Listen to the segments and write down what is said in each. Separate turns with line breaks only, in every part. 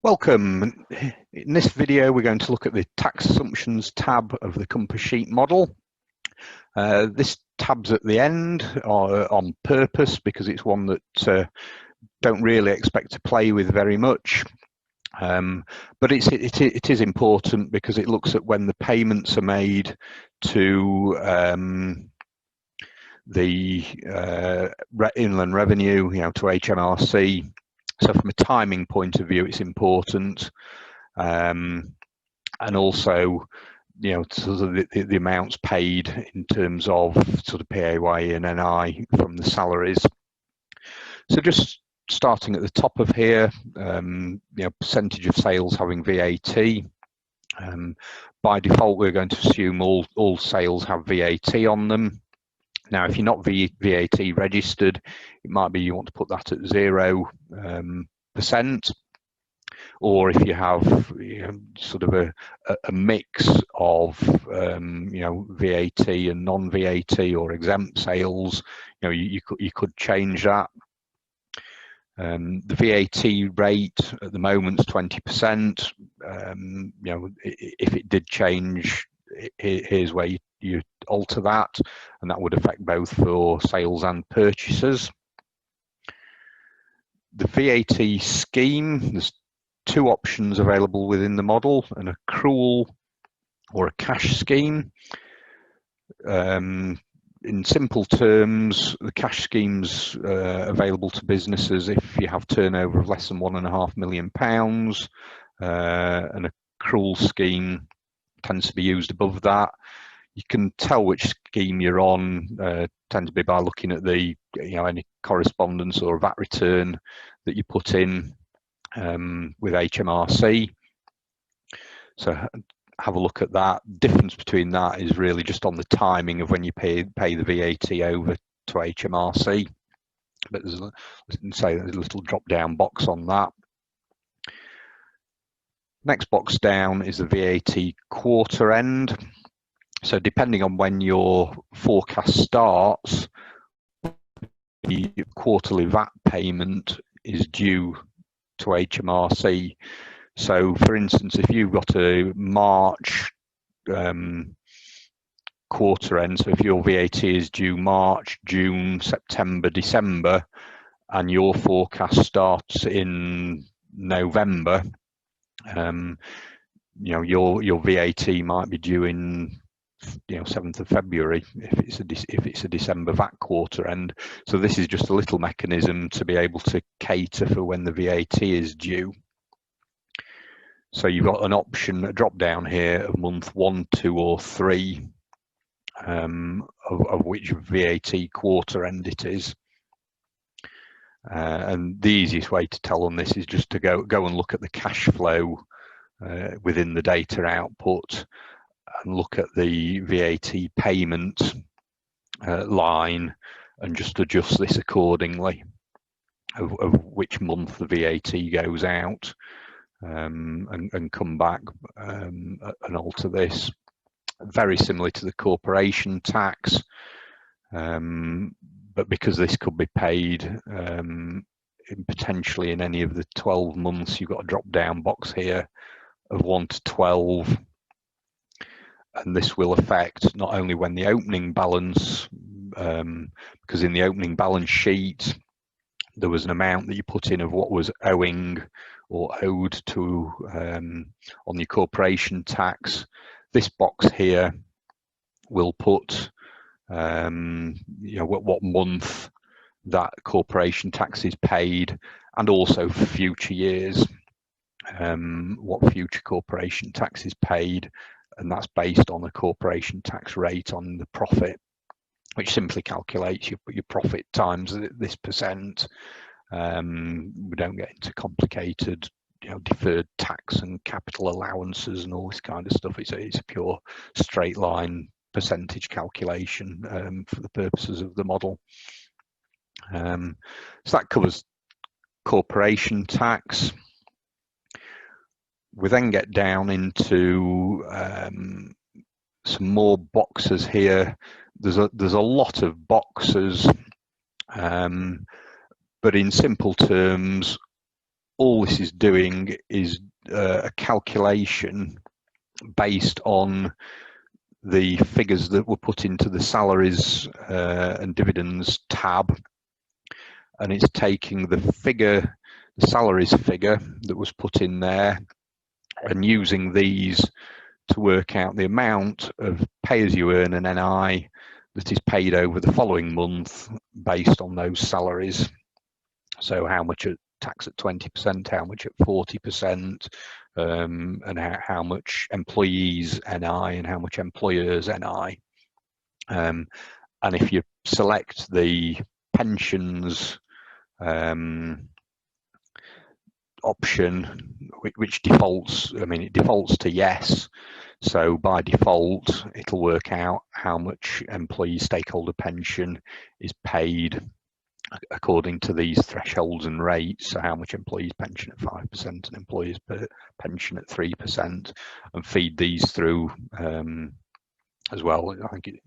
Welcome. In this video, we're going to look at the tax assumptions tab of the Compassheet model. This tab's at the end on purpose because it's one that don't really expect to play with very much. But it is important because it looks at when the payments are made to the Inland Revenue, to HMRC. So from a timing point of view, it's important, and also, sort of the amounts paid in terms of sort of PAYE and NI from the salaries. So just starting at the top of here, percentage of sales having VAT. By default, we're going to assume all sales have VAT on them. Now, if you're not VAT registered, it might be you want to put that at 0%, or if you have sort of a mix of VAT and non-VAT or exempt sales, you could change that. The VAT rate at the moment is 20%. If it did change, here's where you alter that, and that would affect both for sales and purchases. The VAT scheme, there's two options available within the model: an accrual or a cash scheme. In simple terms, the cash scheme's available to businesses if you have turnover of less than £1.5 million. An accrual scheme tends to be used above that. You can tell which scheme you're on, tends to be by looking at the any correspondence or VAT return that you put in with HMRC. So have a look at that. Difference between that is really just on the timing of when you pay the VAT over to HMRC. But there's a little drop-down box on that. Next box down is the VAT quarter end. So depending on when your forecast starts, the quarterly VAT payment is due to HMRC. So for instance, if you've got a March quarter end, so if your VAT is due March, June, September, December, and your forecast starts in November, your VAT might be due in 7th of February if it's a December VAT quarter end. So this is just a little mechanism to be able to cater for when the VAT is due. So you've got an option, a drop down here of month 1, 2, or 3, of which VAT quarter end it is. And the easiest way to tell on this is just to go and look at the cash flow within the data output and look at the VAT payment line and just adjust this accordingly of which month the VAT goes out, and come back and alter this. Very similar to the corporation tax, but because this could be paid potentially in any of the 12 months, you've got a drop down box here of 1 to 12. And this will affect not only when the opening balance, because in the opening balance sheet, there was an amount that you put in of what was owing or owed to on your corporation tax. This box here will put what month that corporation tax is paid, and also for future years, what future corporation tax is paid. And that's based on the corporation tax rate on the profit, which simply calculates your profit times this percent. We don't get into complicated, deferred tax and capital allowances and all this kind of stuff. It's a pure straight line percentage calculation for the purposes of the model. So that covers corporation tax. We then get down into some more boxes here. There's a lot of boxes, but in simple terms, all this is doing is a calculation based on the figures that were put into the salaries and dividends tab, and it's taking the figure, the salaries figure that was put in there, and using these to work out the amount of pay as you earn and NI that is paid over the following month based on those salaries. So how much at tax at 20%, how much at 40%, and how much employees NI and how much employers NI. And if you select the pensions option, which defaults, I mean, it defaults to yes. So by default, it'll work out how much employee stakeholder pension is paid according to these thresholds and rates. So how much employees pension at 5% and employers pension at 3%, and feed these through as well. I think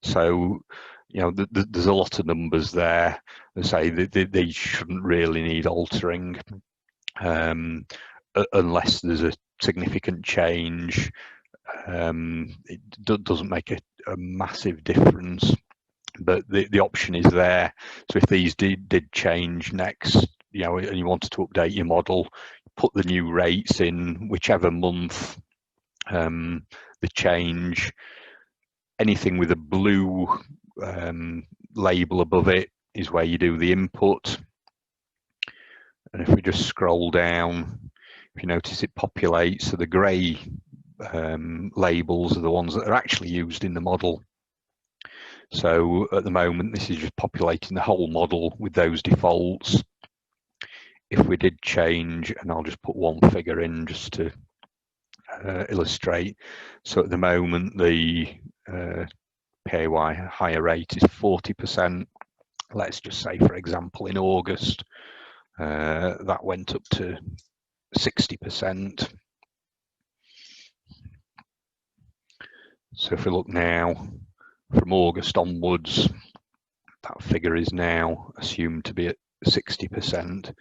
so. You know, there's a lot of numbers there that say that they shouldn't really need altering unless there's a significant change. It doesn't make a massive difference, but the option is there. So if these did change next, you know, and you wanted to update your model, put the new rates in whichever month the change. Anything with a blue label above it is where you do the input. And if we just scroll down, if you notice it populates, so the grey labels are the ones that are actually used in the model. So at the moment, this is just populating the whole model with those defaults. If we did change, and I'll just put one figure in just to illustrate. So at the moment, the PAYE higher rate is 40%. Let's just say, for example, in August, that went up to 60%. So if we look now, from August onwards, that figure is now assumed to be at 60%.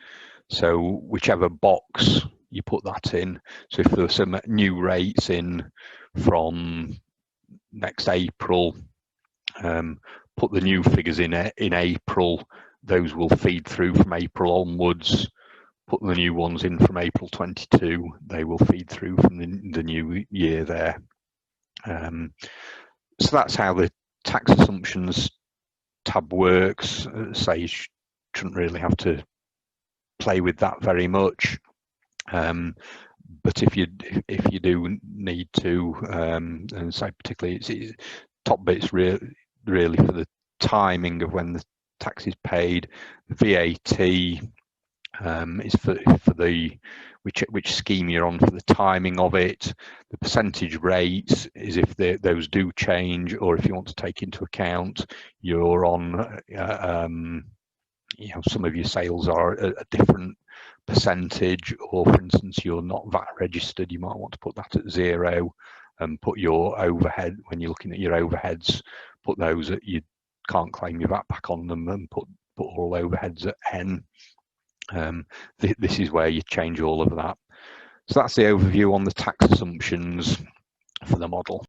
So whichever box you put that in, so if there's some new rates in from next April, put the new figures in April, those will feed through from April onwards. Put the new ones in from April 22, they will feed through from the new year there. So that's how the tax assumptions tab works. Say you shouldn't really have to play with that very much, but if you do need to, and say particularly it's top bit's really for the timing of when the tax is paid. VAT is for the which scheme you're on for the timing of it. The percentage rates is if those do change, or if you want to take into account you're on you know, some of your sales are a different percentage, or for instance you're not VAT registered, you might want to put that at 0 and put your overhead, when you're looking at your overheads, put those that you can't claim your VAT back on them, and put all overheads at N. This is where you change all of that. So that's the overview on the tax assumptions for the model.